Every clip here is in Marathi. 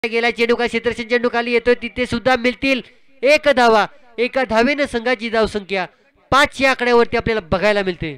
गेला चेंडू का क्षेत्रक्षण चेंडू खाली येतोय तिथे सुद्धा मिळतील एक धावा. एका धावेनं संघाची धावसंख्या 5 या आकड्यावरती आपल्याला बघायला मिळते.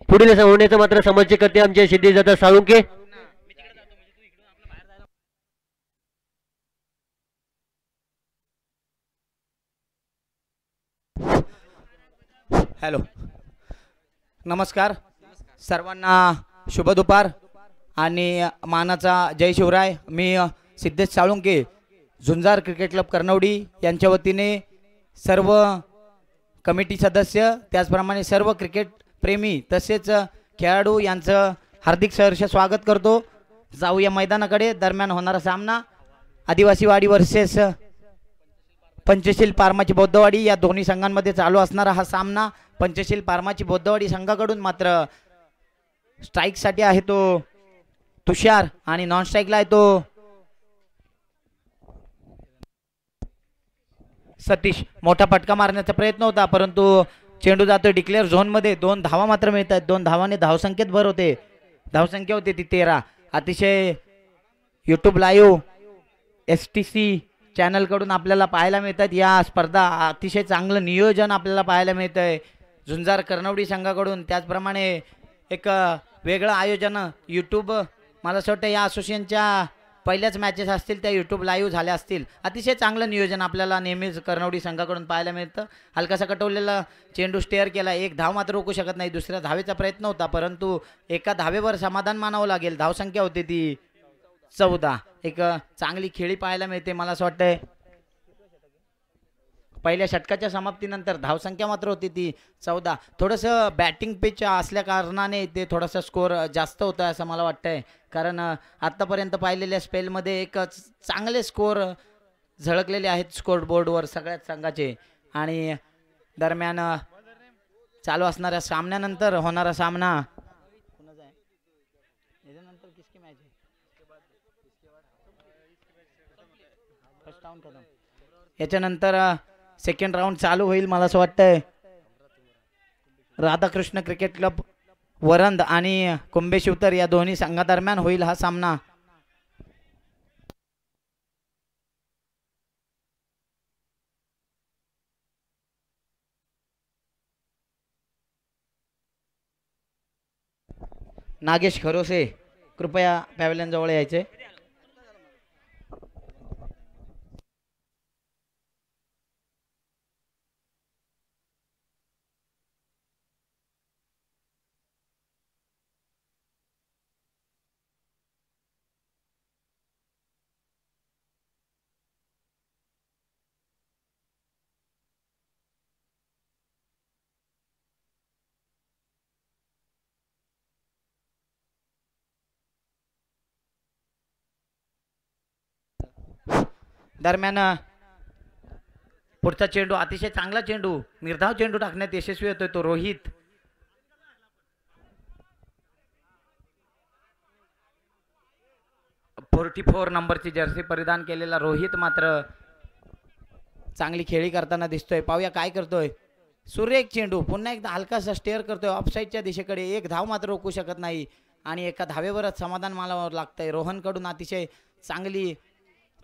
पुढील होण्याचं मात्र समस्या करते आमचे सिद्धी जाता साळुंके. हॅलो, नमस्कार सर्वांना, शुभ दुपार आणि मानाचा जय शिवराय. मी सिद्धेश साळुंके, झुंजार क्रिकेट क्लब कर्णवडी यांच्या वतीने सर्व कमिटी सदस्य त्याचप्रमाणे सर्व क्रिकेट प्रेमी तसेच खेळाडू यांचं हार्दिक सहर्ष स्वागत करतो. जाऊया मैदानाकडे. दरम्यान होणारा सामना आदिवासी वाडी वर्सेस पंचशील पारमाची बौद्धवाडी या दोन्ही संघांमध्ये चालू असणारा हा सामना. पंचशील पारमाची बौद्धवाडी संघाकडून मात्र स्ट्राईक साठी आहे तो तुषार आणि नॉन स्ट्राईकला आहे तो सतीश. मोठा फटका मारण्याचा प्रयत्न होता परंतु चेंडू जातोय डिक्लेअर झोन मध्ये. 2 धावा मात्र मिळत आहेत. 2 धावाने धावसंख्येत भर होते. धावसंख्या होती ती 13. अतिशय यूट्यूब लाईव्ह STC चॅनल कडून आपल्याला पाहायला मिळतात या स्पर्धा. अतिशय चांगलं नियोजन आपल्याला पाहायला मिळतंय झुंजार कर्णवडी संघाकडून. त्याचप्रमाणे एक वेगळं आयोजन यूट्यूब, मला असं वाटतं या असोसिएशनच्या पहिल्याच मॅचेस असतील त्या यूट्यूब लाईव्ह झाल्या असतील. अतिशय चांगलं नियोजन आपल्याला नेहमीच कर्णवडी संघाकडून पाहायला मिळतं. हलकासा कटवलेला चेंडू स्टेअर केला. 1 धाव मात्र रोखू शकत नाही. दुसऱ्या धावेचा प्रयत्न होता परंतु एका धावेवर समाधान मानावं लागेल. धावसंख्या होती ती 14. एक चांगली खेळी पाहायला मिळते. मला असं वाटतंय पहिल्या षटकाच्या समाप्तीनंतर धावसंख्या मात्र होती ती 14. थोडंसं बॅटिंग पिच असल्या कारणाने ते थोडासा स्कोअर जास्त होतं असं मला वाटतंय. कारण आत्तापर्यंत पाहिलेल्या स्पेलमध्ये एक चांगले स्कोअर झळकलेले आहेत स्कोअर बोर्डवर सगळ्याच संघाचे. आणि दरम्यान चालू असणाऱ्या सामन्यानंतर होणारा सामना याच्यानंतर सेकंड राऊंड चालू होईल. मला असं वाटतंय राधाकृष्ण क्रिकेट क्लब वरंद आणि कुंभे शिवतर या दोन्ही संघादरम्यान होईल हा सामना. नागेश खरोसे कृपया पॅव्हलियन जवळ यायचे. दरम्यान पुढचा चेंडू अतिशय चांगला चेंडू, निर्धाव चेंडू टाकण्यात यशस्वी होतोय तो रोहित. .44 नंबरची जर्सी परिधान केलेला रोहित मात्र चांगली खेळी करताना दिसतोय. पाहूया काय करतोय. सुरेख चेंडू पुन्हा एकदा हलकासा स्टेअर करतोय ऑफसाईडच्या दिशेकडे. 1 धाव मात्र रोखू शकत नाही आणि एका धावेवरच समाधान मानावं लागतंय. रोहनकडून अतिशय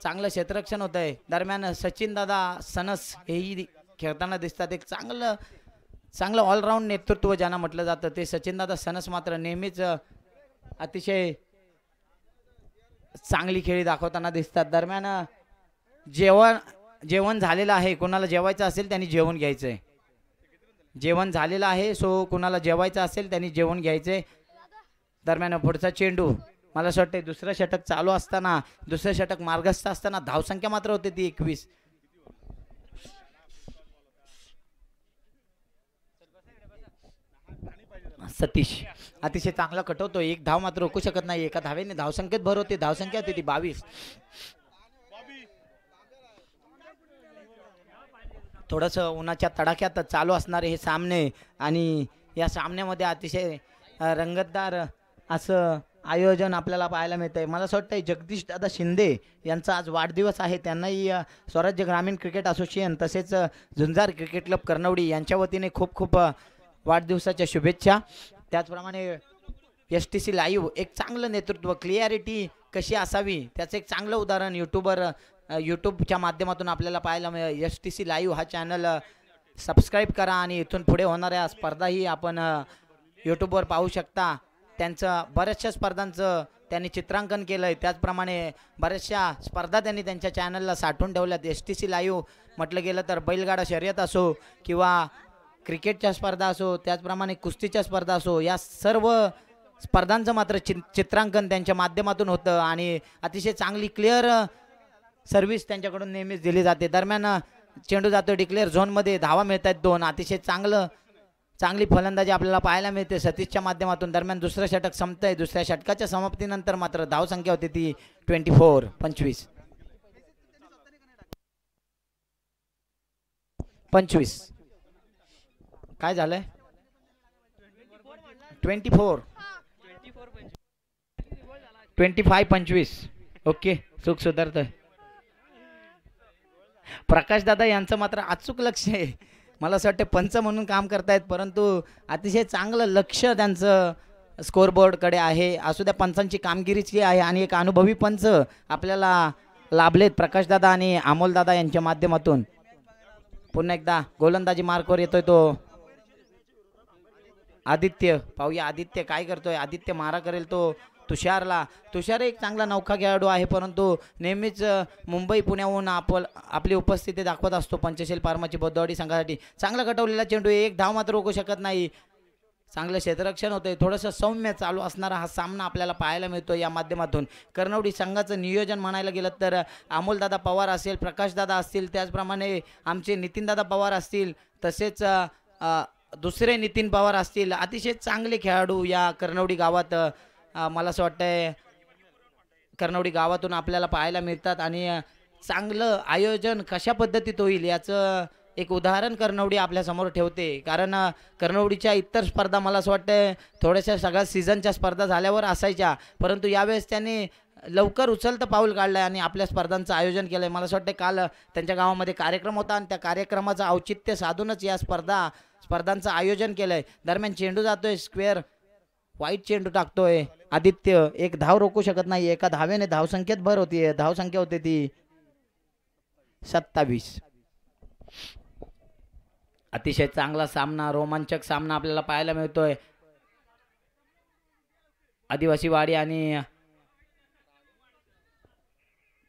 चांगलं क्षेत्ररक्षण होत आहे. दरम्यान सचिन दादा सनस हेही खेळताना दिसतात. एक चांगलं ऑलराऊंड नेतृत्व ज्यांना म्हटलं जातं ते सचिन दादा सनस मात्र नेहमीच अतिशय चांगली खेळी दाखवताना दिसतात. दरम्यान जेवण झालेलं आहे. कोणाला जेवायचं असेल त्यांनी जेवण घ्यायचंय. जेवण झालेलं आहे सो कोणाला जेवायचं असेल त्यांनी जेवण घ्यायचंय. दरम्यान पुढचा चेंडू, मला असं वाटतं दुसरं षटक चालू असताना, दुसरं षटक मार्गस्थ असताना धावसंख्या मात्र होती ती 21. सतीश अतिशय चांगला कटवतो, एक धाव मात्र रोखू शकत नाही, एका धावेने धावसंख्येत भर होते, धावसंख्या होती ती 22. थोडंसं उन्हाच्या तडाख्यात चालू असणारे हे सामने आणि या सामन्यामध्ये अतिशय रंगतदार असं आयोजन आपल्याला पाहायला मिळतंय. मला असं वाटतंय जगदीश दादा शिंदे यांचा आज वाढदिवस आहे, त्यांनाही स्वराज्य ग्रामीण क्रिकेट असोसिएशन तसेच झुंजार क्रिकेट क्लब कर्णवडी यांच्या वतीने खूप खूप वाढदिवसाच्या शुभेच्छा. त्याचप्रमाणे STC लाईव्ह एक चांगलं नेतृत्व, क्लिअरिटी कशी असावी त्याचं एक चांगलं उदाहरण यूट्यूबच्या माध्यमातून आपल्याला पाहायला मिळेल. STC लाईव्ह हा चॅनल सबस्क्राईब करा आणि इथून पुढे होणाऱ्या स्पर्धाही आपण यूट्यूबवर पाहू शकता. त्यांचं बऱ्याचशा स्पर्धांचं त्यांनी चित्रांकन केलं आहे, त्याचप्रमाणे बऱ्याचशा स्पर्धा त्यांनी त्यांच्या चॅनलला साठवून ठेवल्यात. STC लाईव्ह म्हटलं गेलं तर बैलगाडा शर्यत असो किंवा क्रिकेटच्या स्पर्धा असो, त्याचप्रमाणे कुस्तीच्या स्पर्धा असो, या सर्व स्पर्धांचं मात्र चित्रांकन त्यांच्या माध्यमातून होतं आणि अतिशय चांगली क्लिअर सर्व्हिस त्यांच्याकडून नेहमीच दिली जाते. दरम्यान चेंडू जातो डिक्लेअर झोनमध्ये, धावा मिळत आहेत 2. अतिशय चांगली फलंदाजी आपल्याला पाहायला मिळते सतीशच्या माध्यमातून. दरम्यान दुसरं षटक संपतंय, दुसऱ्या षटकाच्या समाप्तीनंतर मात्र धावसंख्या होती ती 24-25. 25 काय झालंय 25 ओके, चूक सुधारतोय. प्रकाश दादा यांचं मात्र अचूक लक्ष आहे, मला असं वाटतं पंच म्हणून काम करतायत, परंतु अतिशय चांगलं लक्ष त्यांचं स्कोअरबोर्डकडे आहे. असू द्या, पंचांची कामगिरीची आहे आणि एक अनुभवी पंच आपल्याला लाभलेत प्रकाशदादा आणि अमोलदादा यांच्या माध्यमातून. पुन्हा एकदा गोलंदाजी मार्कवर येतोय तो आदित्य. पाहूया आदित्य काय करतोय. आदित्य मारा करेल तो तुषारला. तुषार एक चांगला नौका खेळाडू आहे, परंतु नेहमीच मुंबई पुण्याहून आपली उपस्थिती दाखवत असतो पंचशील फार्माची बौद्धवाडी संघासाठी. चांगला कटवलेला चेंडू, एक धाव मात्र रोखू शकत नाही. चांगलं क्षेत्ररक्षण होतंय, थोडंसं सौम्य चालू असणारा हा सामना आपल्याला पाहायला मिळतो या माध्यमातून. कर्णवडी संघाचं नियोजन म्हणायला गेलं तर अमोलदादा पवार असेल, प्रकाशदादा असतील, त्याचप्रमाणे आमचे नितीनदादा पवार असतील, तसेच दुसरे नितीन पवार असतील. अतिशय चांगले खेळाडू या कर्णवडी गावात मला असं वाटतंय कर्णवडी गावातून आपल्याला पाहायला मिळतात आणि चांगलं आयोजन कशा पद्धतीत होईल याचं एक उदाहरण कर्णवडी आपल्यासमोर ठेवते. कारण कर्णवडीच्या इतर स्पर्धा मला असं वाटतं थोड्याशा सगळ्या सीझनच्या स्पर्धा झाल्यावर असायच्या, परंतु यावेळेस त्यांनी लवकर उचलतं पाऊल काढलं आहे आणि आपल्या स्पर्धांचं आयोजन केलं आहे. मला असं वाटतं काल त्यांच्या गावामध्ये कार्यक्रम होता आणि त्या कार्यक्रमाचं औचित्य साधूनच या स्पर्धांचं आयोजन केलं आहे. दरम्यान चेंडू जातोय स्क्वेअर, वाईट चेंडू टाकतोय आदित्य, एक धाव रोखू शकत नाही. एका धावेने धावसंख्येत भर होती, धावसंख्या होते ती 27. अतिशय चांगला सामना, रोमांचक सामना आपल्याला पाहायला मिळतोय. आदिवासी वाडी आणि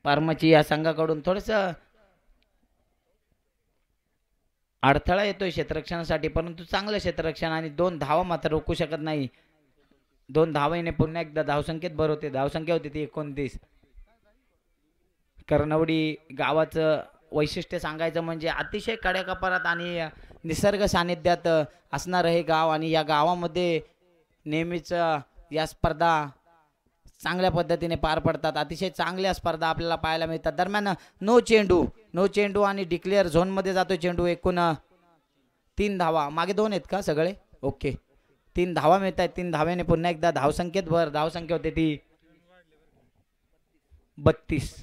फार्माची या संघाकडून थोडंसं अडथळा येतोय क्षेत्ररक्षणासाठी, परंतु चांगलं क्षेत्ररक्षण आणि 2 धावा मात्र रोखू शकत नाही. 2 धावेने पुन्हा एकदा धावसंख्येत भर होते, धावसंख्या होती ती 29. कर्णवडी गावाचं वैशिष्ट्य सांगायचं म्हणजे अतिशय कड्याकपारात आणि निसर्ग सानिध्यात असणारं हे गाव आणि या गावामध्ये नेहमीच या स्पर्धा चांगल्या पद्धतीने पार पडतात. अतिशय चांगल्या स्पर्धा आपल्याला पाहायला मिळतात. दरम्यान नो चेंडू आणि डिक्लेअर झोनमध्ये जातो चेंडू. एकूण 3 धावा, मागे 2 आहेत का सगळे? ओके, 3 धावा मिळत आहेत. 3 धाव्याने पुन्हा एकदा धावसंख्येत भर, धावसंख्या होते ती 32.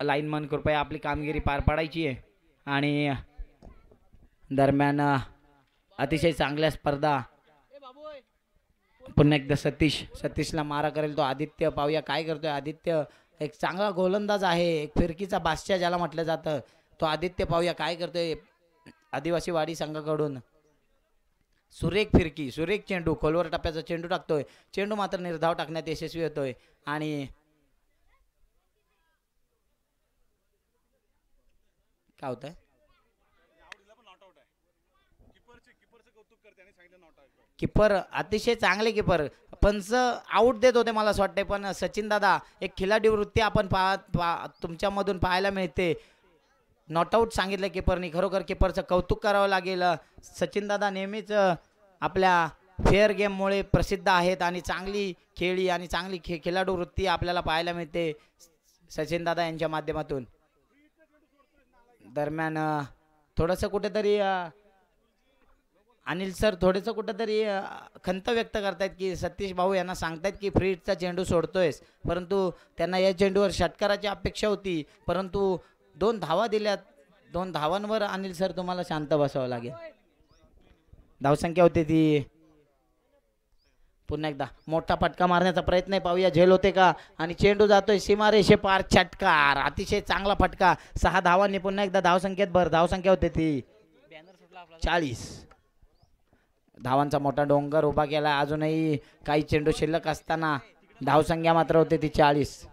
लाईनमन कृपया आपली कामगिरी पार पाडायची आहे आणि दरम्यान अतिशय चांगल्या स्पर्धा. पुन्हा एकदा सतीशला मारा करेल तो आदित्य. पाहूया काय करतोय आदित्य. एक चांगला गोलंदाज आहे, एक फिरकीचा बादशाह ज्याला म्हटलं जातं तो आदित्य. पाहूया काय करतोय आदिवासी वाडी संघाकडून. सुरेख फिरकी, सुरेख चेंडू, खोलवर टप्प्याचा चेंडू टाकतोय. चेंडू मात्र निर्धाव टाकण्यात यशस्वी होतोय आणि काय होतंय किपर अतिशय चांगले किपर. पंच आउट देत होते मला असं वाटतंय, पण सचिन दादा एक खिलाडी वृत्ती आपण तुमच्यामधून पाहायला मिळते. नॉट आऊट सांगितलं किपरनी. खरोखर किपरचं कौतुक करावं लागेल. सचिन दादा नेहमीच आपल्या फेअर गेममुळे प्रसिद्ध आहेत आणि चांगली खेळी आणि चांगली खेळाडू वृत्ती आपल्याला पाहायला मिळते सचिन दादा यांच्या माध्यमातून. दरम्यान थोडंसं कुठेतरी अनिल सर थोडंसं कुठेतरी खंत व्यक्त करतायत की सतीश भाऊ यांना सांगतायत की फ्री हिटचा चेंडू सोडतोयस, परंतु त्यांना या चेंडूवर षटकाराची अपेक्षा होती, परंतु 2 धावा दिल्यात. 2 धावांवर अनिल सर तुम्हाला शांत बसावं लागेल. धावसंख्या होती ती. पुन्हा एकदा मोठा फटका मारण्याचा प्रयत्न पाहूया झेल होते का. आणि चेंडू जातोय सीमारेषे पार. षटकार. अतिशय चांगला फटका. 6 धावांनी पुन्हा एकदा धावसंख्येत भर. धावसंख्या होते ती 40. धावांचा मोठा डोंगर उभा केला. अजूनही काही चेंडू शिल्लक असताना धावसंख्या मात्र होते ती 40.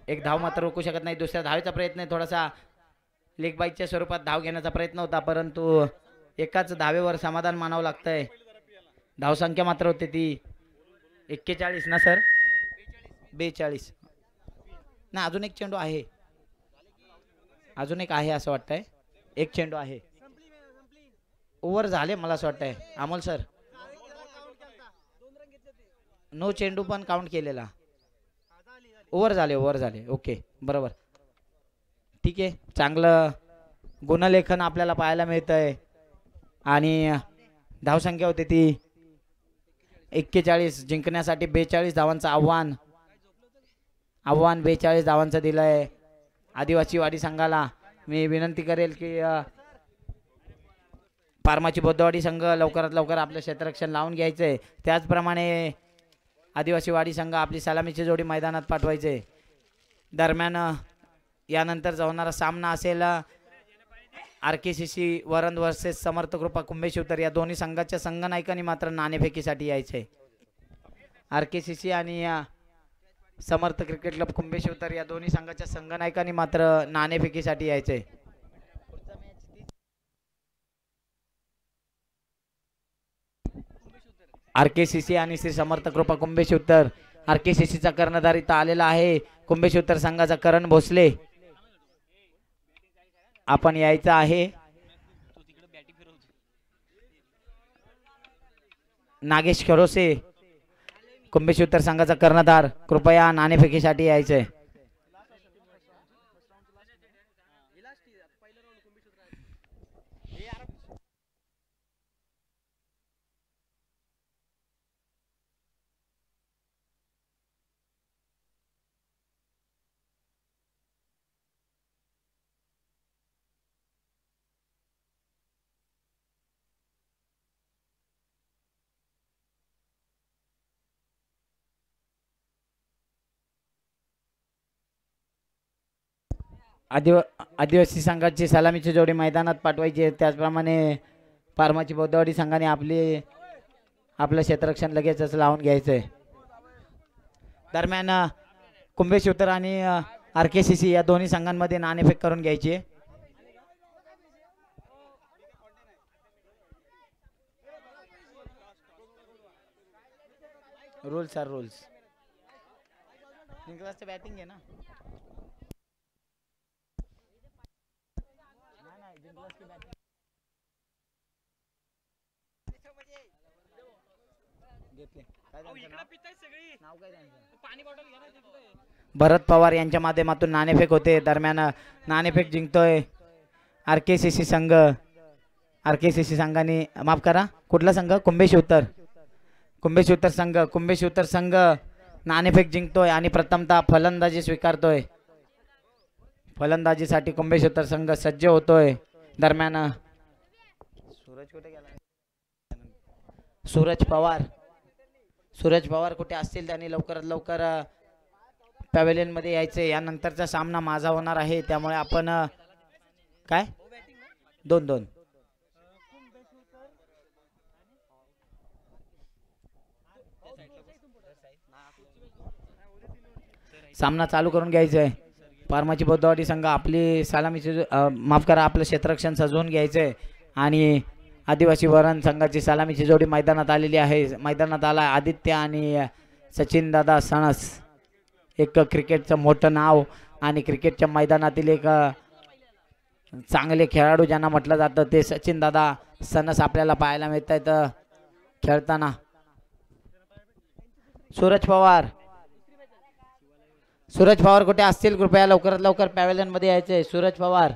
एक धाव मात्र रोखू शकत नाही. दुसऱ्या धावेचा प्रयत्न थोडासा लेग बाईकच्या स्वरूपात धाव घेण्याचा प्रयत्न होता, परंतु एकाच धावेवर समाधान मानावं लागतंय. धावसंख्या मात्र होते ती 41 ना सर. 42 ना. अजून एक चेंडू आहे. अजून एक आहे असं वाटतंय. एक चेंडू आहे. ओव्हर झाले मला असं वाटतंय अमोल सर. नो चेंडू पण काउंट केलेला. ओव्हर झाले. ओके बरोबर. ठीक आहे. चांगलं गुणलेखन आपल्याला पाहायला मिळतंय. आणि धावसंख्या होती ती 41. जिंकण्यासाठी 42 धावांचं आव्हान 42 धावांचं दिलंय आदिवासी वाडी संघाला. मी विनंती करेल की पारमाची बौद्धवाडी संघ लवकरात लवकर आपलं क्षेत्ररक्षण लावून घ्यायचंय. त्याचप्रमाणे आदिवासी वाडी संघ आपली सलामीची जोडी मैदानात पाठवायचे. दरम्यान यानंतरचा होणारा सामना असेल RKCC वरंद वर्सेस समर्थ कृपा कुंभेश्वर. या दोन्ही संघाच्या संघनायकांनी मात्र नाणेफेकीसाठी यायचे. RKCC आणि समर्थ क्रिकेट क्लब कुंभेश्वर या दोन्ही संघाच्या संघनायकांनी मात्र नाणेफेकीसाठी यायचे. RKCC आणि श्री समर्थ कृपा कुंभेश्वर. RKCCचा कर्णधार इथं आलेला आहे. कुंभेश्वर संघाचा करण भोसले आपण यायचं आहे. नागेश खरोसे कुंभेश्वर संघाचा कर्णधार कृपया नाणेफेकीसाठी यायचंय. आदिवासी संघाची सलामीची जोडी मैदानात पाठवायची. त्याचप्रमाणे पारमाची बौद्धवाडी संघाने आपलं क्षेत्ररक्षण लगेचच लावून घ्यायचंय. दरम्यान कुंभेश्वर आणि RKCC या दोन्ही संघांमध्ये नाणेफेक करून घ्यायची. Rules R rules. बॅटिंग आहे ना. भरत पवार यांच्या माध्यमातून नाणेफेक होते. दरम्यान नाणेफेक जिंकतोय RKCC संघ. RKCC संघाने माफ करा कुठला संघ. कुंभेश्वर संघ नाणेफेक जिंकतोय आणि प्रथमतः फलंदाजी स्वीकारतोय. फलंदाजीसाठी कुंभेश्वर संघ सज्ज होतोय. दरम्यान सूरज पवार कुठे असतील त्यांनी लवकरात लवकर पॅव्हेलियन मध्ये यायचे. यानंतरचा सामना माझा होणार आहे, त्यामुळे आपण काय 2-2 सामना चालू करून घ्यायचा आहे. फार्माची बौद्धवाडी संघ आपली सलामीची माफ करा आपलं क्षेत्ररक्षण सजवून घ्यायचंय आणि आदिवासी वरण संघाची सलामीची जोडी मैदानात आलेली आहे. मैदानात आला आदित्य आणि सचिन दादा सणस. एक क्रिकेटचं मोठं नाव आणि क्रिकेटच्या मैदानातील एक चांगले खेळाडू ज्यांना म्हटलं जातं ते सचिन दादा सणस आपल्याला पाहायला मिळत आहेत खेळताना. सूरज पवार कुठे असतील कृपया लवकरात लवकर पॅव्हेलियन मध्ये यायचे. सूरज पवार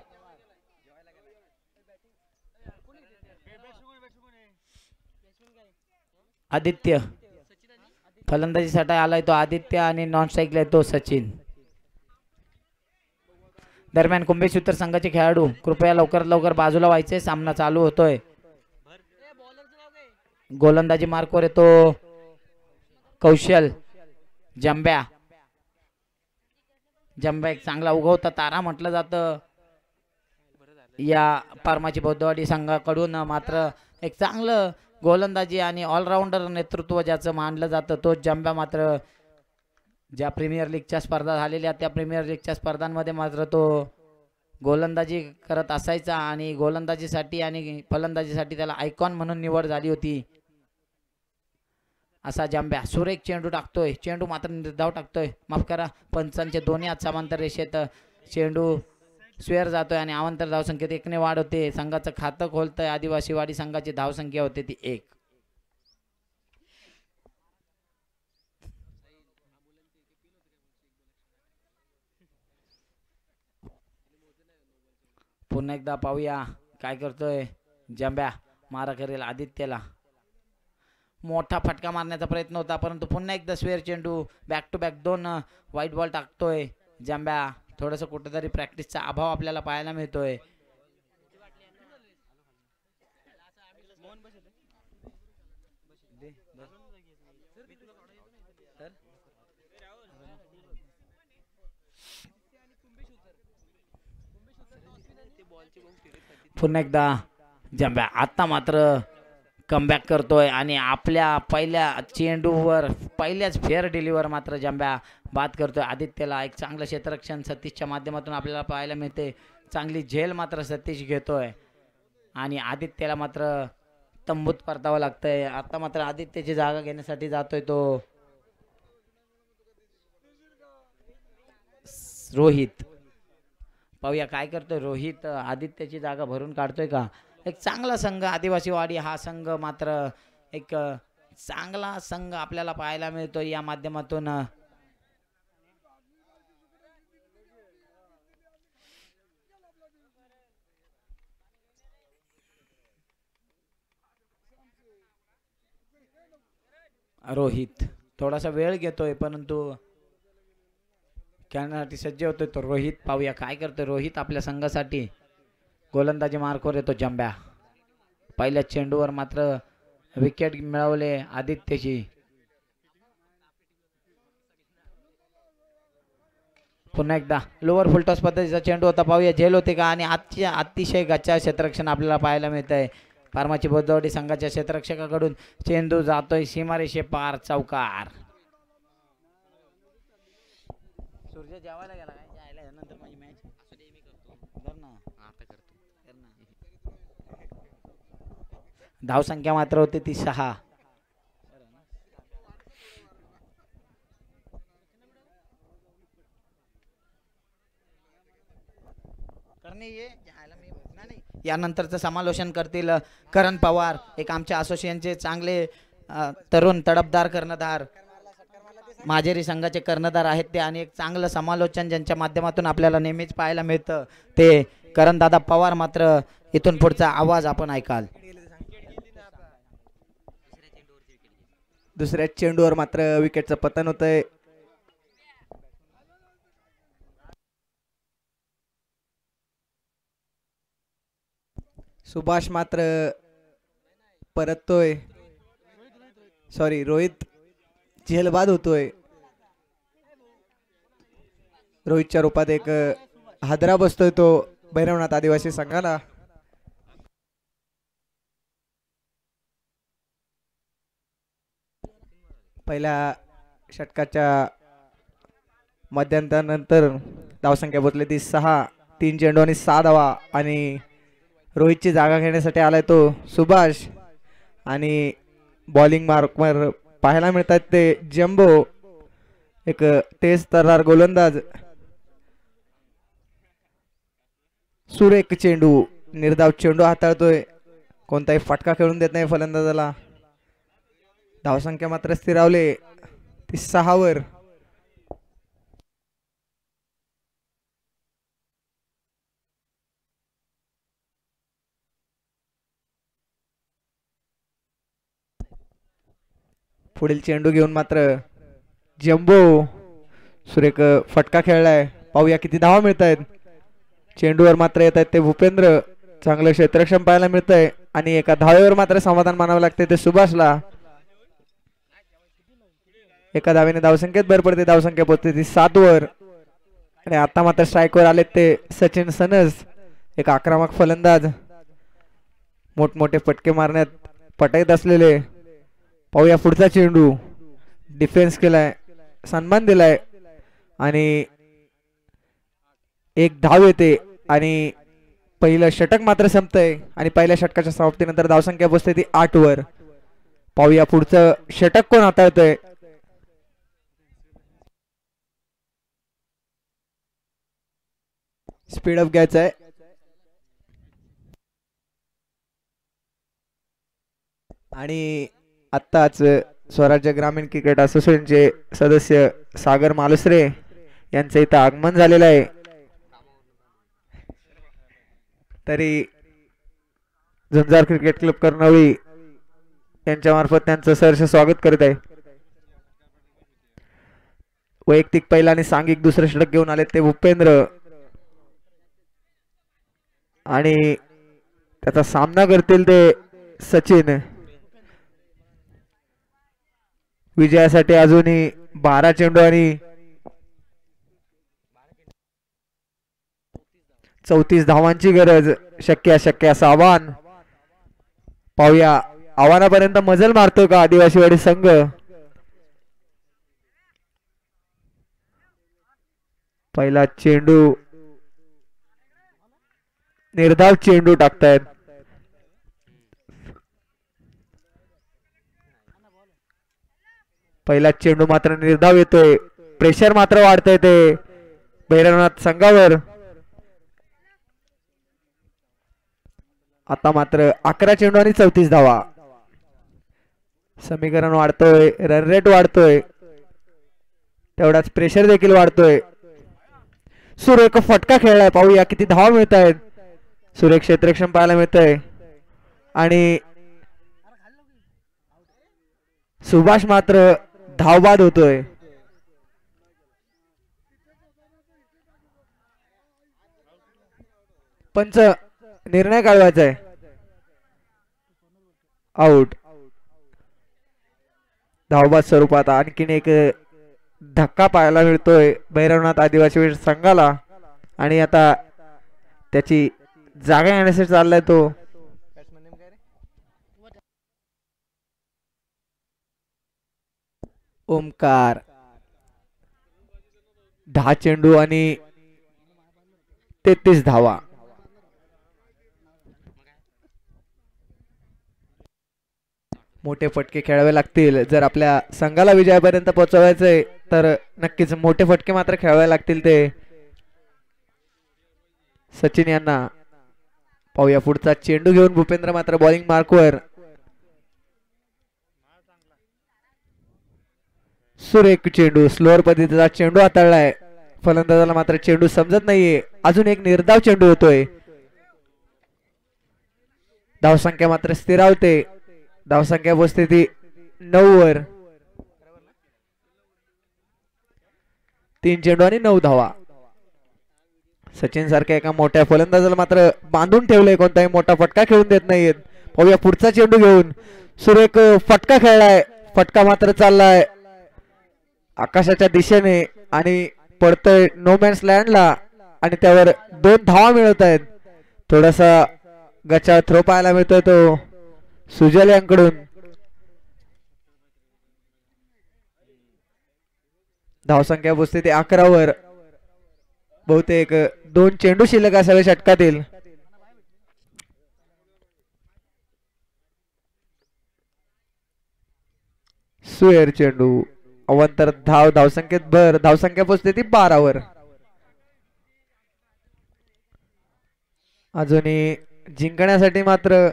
आदित्य फलंदाजीसाठी आलाय तो आदित्य आणि नॉन स्ट्राईकला तो सचिन. दरम्यान कुंभेश्वर संघाचे खेळाडू कृपया लवकरात लवकर बाजूला व्हायचे. सामना चालू होतोय. गोलंदाजी मार्कवर येतो कौशल. जंब्या एक चांगला उगवता तारा म्हटलं जातं या पारमाची बौद्धवाडी संघाकडून. मात्र एक चांगलं गोलंदाजी आणि ऑलराऊंडर नेतृत्व ज्याचं मानलं जातं तो जंब्या मात्र ज्या प्रीमियर लीगच्या स्पर्धा झालेल्या त्या प्रीमियर लीगच्या स्पर्धांमध्ये मात्र तो गोलंदाजी करत असायचा आणि गोलंदाजीसाठी आणि फलंदाजीसाठी त्याला आयकॉन म्हणून निवड झाली होती. असा जंब्या सुरेख चेंडू टाकतोय. चेंडू मात्र निर्धाव टाकतोय. माफ करा पंचांचे दोन्ही हात समांतर रेषेत चेंडू स्वेअर जातोय आणि अवांतर धावसंख्येत 1 ने वाढ होते. संघाचं खातं खोलतंय. आदिवासी वाडी संघाची धावसंख्या होते ती 1. पुन्हा एकदा पाहूया काय करतोय जंब्या. मारा करेल आदित्यला. मोठा फटका मारण्याचा प्रयत्न होता परंतु पुन्हा एकदा स्वेअर चेंडू back to back 2 white ball टाकतोय जंब्या. थोडंसं कुठेतरी प्रॅक्टिसचा अभाव आपल्याला पाहायला मिळतोय. पुन्हा एकदा जंब्या आता मात्र कमबॅक करतोय आणि आपल्या पहिल्या चेंडूवर पहिल्याच फेअर डिलिव्हर मात्र जंब्या बाद करतोय आदित्यला. एक चांगलं क्षेत्ररक्षण सतीशच्या माध्यमातून आपल्याला पाहायला मिळते. चांगली झेल मात्र सतीश घेतोय आणि आदित्यला मात्र तंबूत परतावं लागतंय. आता मात्र आदित्यची जागा घेण्यासाठी जातोय तो रोहित. पाहूया काय करतोय रोहित. आदित्यची जागा भरून काढतोय का. एक चांगला संघ आदिवासी वाडी हा संघ मात्र एक चांगला संघ आपल्याला पाहायला मिळतो या माध्यमातून. रोहित थोडासा वेळ घेतोय परंतु खेळण्यासाठी सज्ज होतोय तो रोहित. पाहूया काय करतोय रोहित आपल्या संघासाठी. गोलंदाजी मार्कवर येतो जंब्या. पहिल्या चेंडूवर मात्र विकेट मिळवले आदित्यची. पुन्हा एकदा लोअर फुलटॉस पद्धतीचा चेंडू होता. पाहूया झेल होते का आणि आजच्या अतिशय गच्चा क्षेत्ररक्षण आपल्याला पाहायला मिळत आहे. फार्माची बौद्धवाडी संघाच्या क्षेत्ररक्षकाकडून चेंडू जातोय सीमारेषे पार चौकार. सूर्य जेवायला गेला काय जायला नंतर माझी मॅच धावसंख्या मात्र होती ती 6. यानंतरचं समालोचन करतील करण पवार. एक आमच्या असोसिएशनचे चांगले तरुण तडफदार कर्णधार माजेरी संघाचे कर्णधार आहेत ते आणि एक चांगलं समालोचन ज्यांच्या माध्यमातून आपल्याला नेहमीच पाहायला मिळतं ते करणदादा पवार. मात्र इथून पुढचा आवाज आपण ऐकाल. दुसऱ्या चेंडूवर मात्र विकेटचं पतन होतंय. सुभाष मात्र परततोय. सॉरी रोहित झेलबाद होतोय. रोहितच्या रूपात एक हादरा बसतोय तो भैरवनाथ आदिवासी संघाला. पहिल्या षटकाच्या मध्यंतरानंतर धावसंख्या पोहोचली ती 6. 3 चेंडू आणि 6 धावा आणि रोहितची जागा घेण्यासाठी आलाय तो सुभाष. आणि बॉलिंग मार्कवर पाहायला मिळतात ते जम्बो, एक तेज तर्रार गोलंदाज. सुरेख चेंडू, निर्धाव चेंडू हाताळतोय, कोणताही फटका खेळून देत नाही फलंदाजाला. धावसंख्या मात्र स्थिरावले ती 6 वर. पुढील चेंडू घेऊन मात्र जम्बो सुरेख फटका खेळलाय. पाहूया किती धावा मिळत आहेत. चेंडूवर मात्र येत आहेत ते भूपेंद्र, चांगलं क्षेत्ररक्षण पाहायला मिळतंय आणि एका धावेवर मात्र समाधान मानावं लागते ते सुभाषला. एका धावेने धावसंख्येत भर पडते, धावसंख्या पोहोचते ती 7 वर. आणि आता मात्र स्ट्राईकवर आलेत ते सचिन सनस, एक आक्रमक फलंदाज, मोठमोठे फटके मारण्यात पटाईत असलेले. पाहूया पुढचा चेंडू, डिफेन्स केलाय, सन्मान दिलाय आणि एक धाव येते आणि पहिलं षटक मात्र संपतंय. आणि पहिल्या षटकाच्या समाप्तीनंतर धावसंख्या पोहोचते ती 8 वर. पाहूया पुढचं षटक कोण हाताळतंय. स्पीडअप घ्यायचं आहे. आणि आत्ताच स्वराज्य ग्रामीण क्रिकेट असोसिएशनचे सदस्य सागर मालुसरे यांचं इथं आगमन झालेलं आहे. तरी झुंजार क्रिकेट क्लब कर्णवली यांच्या मार्फत त्यांचं सहर्ष स्वागत करत आहे. वैयक्तिक पहिला आणि सांघिक दुसरं षटक घेऊन आले ते भूपेंद्र आणि त्याचा सामना करतील ते सचिन. विजयासाठी अजूनही 12 चेंडू आणि 34 धावांची गरज. शक्य अशक्य असं आव्हान. पाहूया आव्हानापर्यंत मजल मारतो का आदिवासीवाडी संघ. पहिला चेंडू, निर्धाव चेंडू टाकतायत. पहिला चेंडू मात्र निर्धाव येतोय. प्रेशर मात्र वाढतंय ते भैरवनाथ संघावर. आता मात्र 11 चेंडू आणि 34 धावा. समीकरण वाढतोय, रन रेट वाढतोय, तेवढाच प्रेशर देखील वाढतोय. सुरेख फटका खेळलाय. पाहूया किती धावा मिळत आहेत. सुरेख क्षेत्ररक्षण पाहायला मिळतंय आणि सुभाष मात्र धावबाद होतोय. पंच निर्णय काढवायचा आहे. आउट. धावबाद स्वरूपात आणखीन एक धक्का पाहायला मिळतोय भैरवनाथ आदिवासी संघाला आणि आता त्याची जागा येण्यासाठी चाललाय तो. ओमकार. 10 चेंडू आणि 33 धावा. मोठे फटके खेळावे लागतील जर आपल्या संघाला विजयापर्यंत पोहोचवायचंय तर नक्कीच मोठे फटके मात्र खेळावे लागतील ते सचिन यांना. पाहूया पुढचा चेंडू घेऊन भूपेंद्र मात्र बॉलिंग मार्कवर. सुरेख चेंडू, स्लोअर पद्धतीचा चेंडू हाताळलाय. फलंदाजाला मात्र चेंडू समजत नाहीये. अजून एक निर्धाव चेंडू होतोय. धावसंख्या मात्र स्थिरावते. धावसंख्या पोहोचते ती 9 वर. 3 चेंडू आणि 9 धावा. सचिन सारख्या एका मोठ्या फलंदाजाला मात्र बांधून ठेवलंय, कोणताही मोठा फटका खेळून देत नाहीत. पाहूया पुढचा चेंडू घेऊन सुरेख फटका खेळलाय. फटका मात्र चाललाय आकाशाच्या दिशेने आणि पडतोय नो मॅन्स लँडला आणि त्यावर 2 धावा मिळत आहेत. थोडासा गचा थ्रो पाहायला मिळतोय तो सुजल यांकडून. धावसंख्या पोचते ते 11 वर. बहुतेक 2 चेंडू शिल्लक असावे षटकातील. सुएर चेंडू अवंतर धावसंख्येत भर. धावसंख्या पोचते ती 12 वर. अजूनही जिंकण्यासाठी मात्र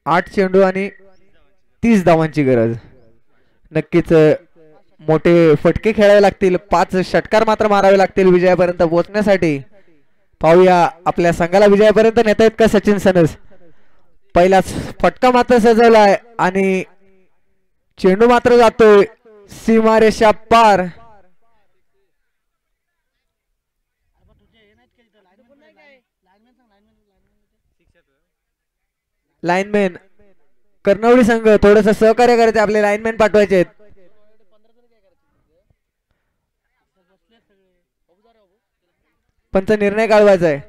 8 चेंडू आणि 30 धावांची गरज. नक्कीच मोठे फटके खेळावे लागतील. 5 षटकार मात्र मारावे लागतील विजयापर्यंत पोहोचण्यासाठी. पाहूया आपल्या संघाला विजयापर्यंत नेता येत का सचिन सनस. पहिलाच फटका मात्र सजवलाय आणि चेंडू मात्र जातोय सीमारेषा पार. लाईनमॅन कर्णवडी संघ थोडस सहकार्य करायचे. आपले लाईनमॅन पाठवायचे आहेत. पंच निर्णय काढवायचा आहे.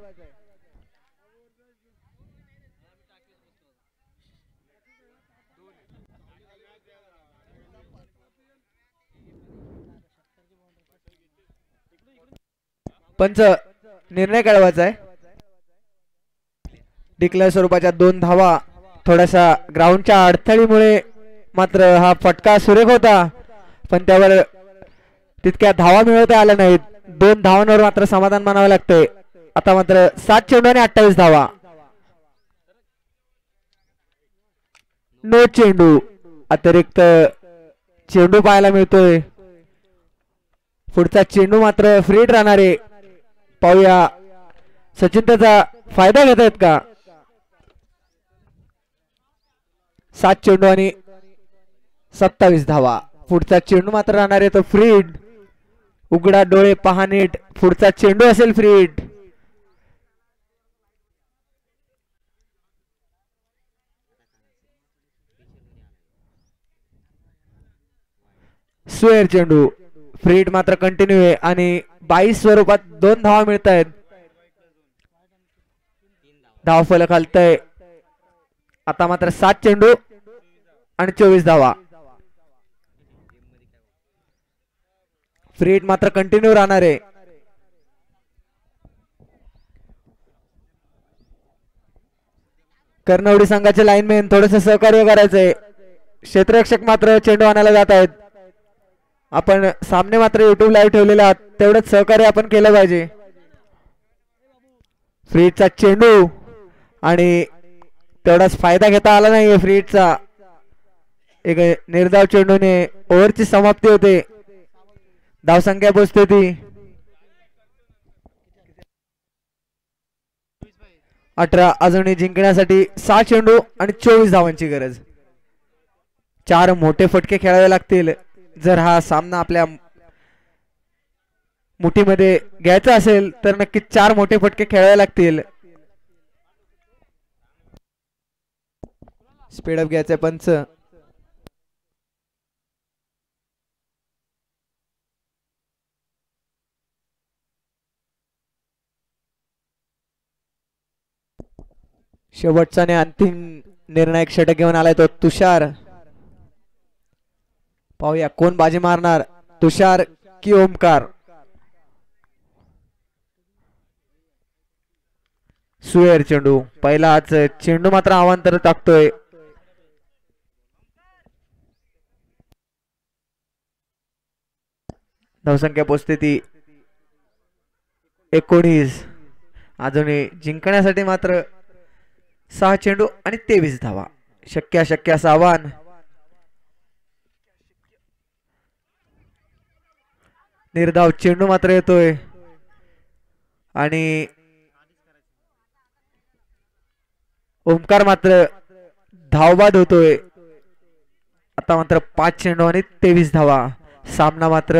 पंच निर्णय काढवायचा आहे. डिक्लेअर स्वरूपाच्या 2 धावा. थोडासा ग्राउंडच्या अडथळीमुळे मात्र हा फटका सुरेख होता पण त्यावर तितक्या धावा मिळवता आल्या नाहीत. 2 धावांवर मात्र समाधान मानावं लागतंय. आता मात्र 7 चेंडू आणि 28 धावा. नो चेंडू. अतिरिक्त चेंडू पाहायला मिळतोय. पुढचा चेंडू मात्र फ्रीट राहणार आहे. पाहूया सचिन त्याचा फायदा घेत आहेत का. 7 चेंडू आणि 27 धावा. पुढचा चेंडू मात्र राहणार आहे तो फ्रीड. उघडा डोळे पहा नीट. पुढचा चेंडू असेल फ्रीड. सुएर चेंडू. फ्रीड मात्र कंटिन्यू आहे आणि 22 स्वरूपात 2 धावा मिळत आहेत. धाव फलक हलतय. आता मात्र 7 चेंडू आणि 24 धावा. फ्रीड मात्र कंटिन्यू राहणार आहे. कर्णवडी संघाचे लाईनमॅन थोडस सहकार्य करायचंय. क्षेत्ररक्षक मात्र चेंडू आणायला जात आहेत. आपण सामने मात्र युट्यूब लाईव्ह ठेवलेले आहात तेवढंच सहकार्य आपण केलं पाहिजे. फ्रीडचा चेंडू आणि तेवढाच फायदा घेता आला नाहीये फ्रीडचा. एक निर्धाव चेंडूने ओव्हरची समाप्ती होते. धावसंख्या पोचते ती 18. अजूनही जिंकण्यासाठी 6 चेंडू आणि 24 धावांची गरज. 4 मोठे फटके खेळावे लागतील जर हा सामना आपल्या मुठीमध्ये घ्यायचा असेल तर नक्कीच 4 मोठे फटके खेळावे लागतील. स्पीडअप घ्यायचे पंच. शेवटचा आणि अंतिम निर्णायक षटक घेऊन आलाय तो तुषार. पाहूया कोण बाजी मारणार, तुषार की ओमकार. सुएर चेंडू. पहिला आज चेंडू मात्र अवांतर टाकतोय. धावसंख्या पोचते ती 19. अजूनही जिंकण्यासाठी मात्र 6 चेंडू आणि 23 धावा. शक्य अशक्य असं आव्हान. निर्धाव चेंडू मात्र येतोय आणि ओमकार मात्र धावबाद होतोय. आता मात्र 5 चेंडू आणि 23 धावा. सामना मात्र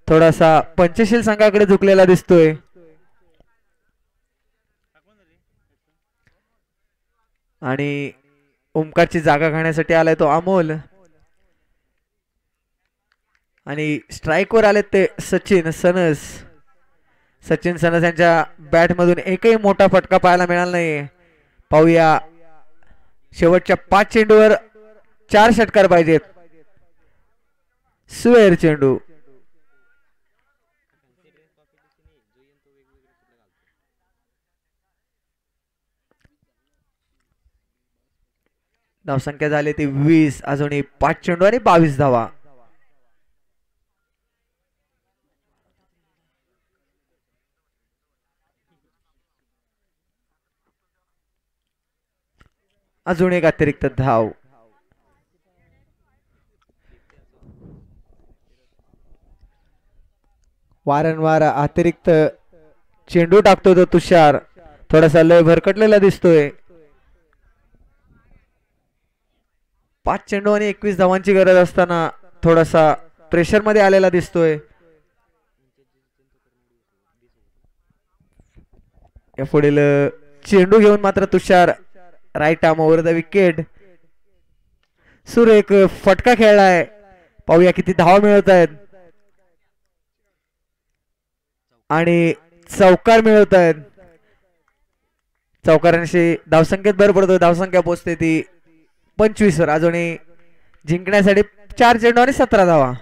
थोडासा पंचशील संघाकडे झुकलेला दिसतोय. आणि ओमकारची जागा घेण्यासाठी आलाय तो अमोल. आणि स्ट्राईकवर आलेत ते सचिन सनस. सचिन सनस यांच्या बॅट मधून एकही मोठा फटका पाहायला मिळाला नाही. पाहूया शेवटच्या 5 चेंडूवर 4 षटकार पाहिजेत. सुएर चेंडू. धावसंख्या झाली ती 20. अजूनही 5 चेंडू आणि 22 धावा. अजून एक अतिरिक्त धाव. वारंवार अतिरिक्त चेंडू टाकतो तो तुषार. थोडासा लय भरकटलेला दिसतोय. 5 चेंडू आणि 21 धावांची गरज असताना थोडासा प्रेशर मध्ये आलेला दिसतोय. या पुढील चेंडू घेऊन मात्र Tushar right arm over the wicket. सुरेख फटका खेळलाय. पाहूया किती धावा मिळवत आहेत आणि चौकार मिळवत आहेत. चौकारांशी धावसंख्येत भर पडतो. धावसंख्या पोहोचते ती 25 वर. अजूनही जिंकण्यासाठी 4 चेंडू आणि 17 धावा.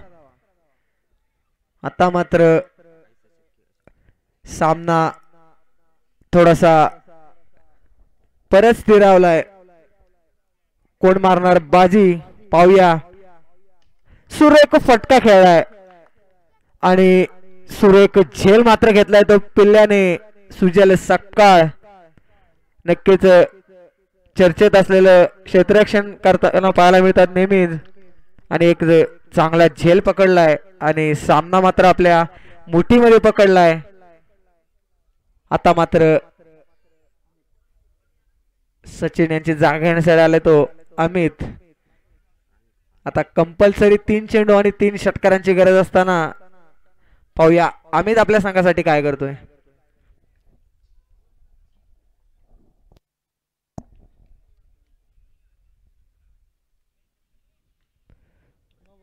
आता मात्र सामना थोडासा परत स्थिरावलाय. कोण मारणार बाजी पाहूया. सुरेख फटका खेळलाय आणि सुरेख झेल मात्र घेतलाय तो पिल्ल्याने. सुजल सकाळ नक्कीच चर्चेत असलेलं क्षेत्ररक्षण करताना पाहायला मिळतात नेहमीच. आणि एक चांगला झेल पकडलाय आणि सामना मात्र आपल्या मुठीमध्ये पकडलाय. आता मात्र सचिन यांची जागा घेण्यासाठी आले तो अमित. आता कंपल्सरी 3 चेंडू आणि 3 षटकारांची गरज असताना पाहूया अमित आपल्या संघासाठी काय करतोय.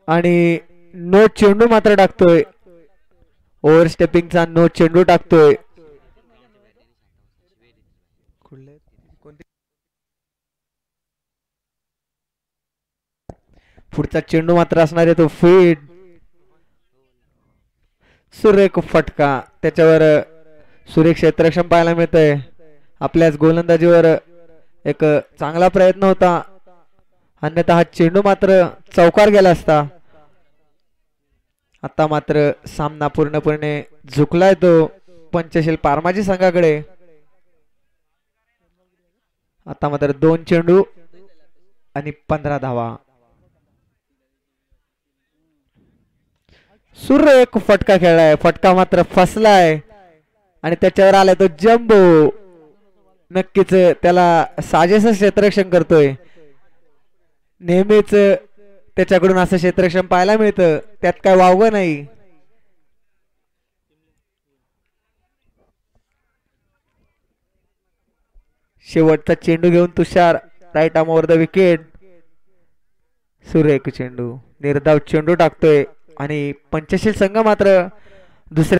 आणि नो चेंडू मात्र टाकतोय. ओव्हर स्टेपिंगचा नो चेंडू टाकतोय. पुढचा चेंडू मात्र असणार आहे तो फीड. सुरेख फटका. त्याच्यावर सुरेख क्षेत्ररक्षण पाहायला मिळतंय. आपल्याच गोलंदाजीवर एक चांगला प्रयत्न होता. अन्यथा हा चेंडू मात्र चौकार गेला असता. आता मात्र सामना पूर्णपणे झुकलाय तो पंचशील पारमाजी संघाकडे. आता मात्र 2 चेंडू आणि 15 धावा. सुरेख फटका खेळलाय. फटका मात्र फसलाय आणि त्याच्यावर आलाय तो जम्बो. नक्कीच त्याला साजेसं क्षेत्ररक्षण करतोय. नेहमीच त्याच्याकडून असं क्षेत्ररक्षण पाहायला मिळतं. त्यात काय वावगं नाही. शेवटचा चेंडू घेऊन Tushar right arm over the wicket. सुरेख चेंडू. निर्धाव चेंडू टाकतोय आणि पंचशील संघ मात्र दुसऱ्या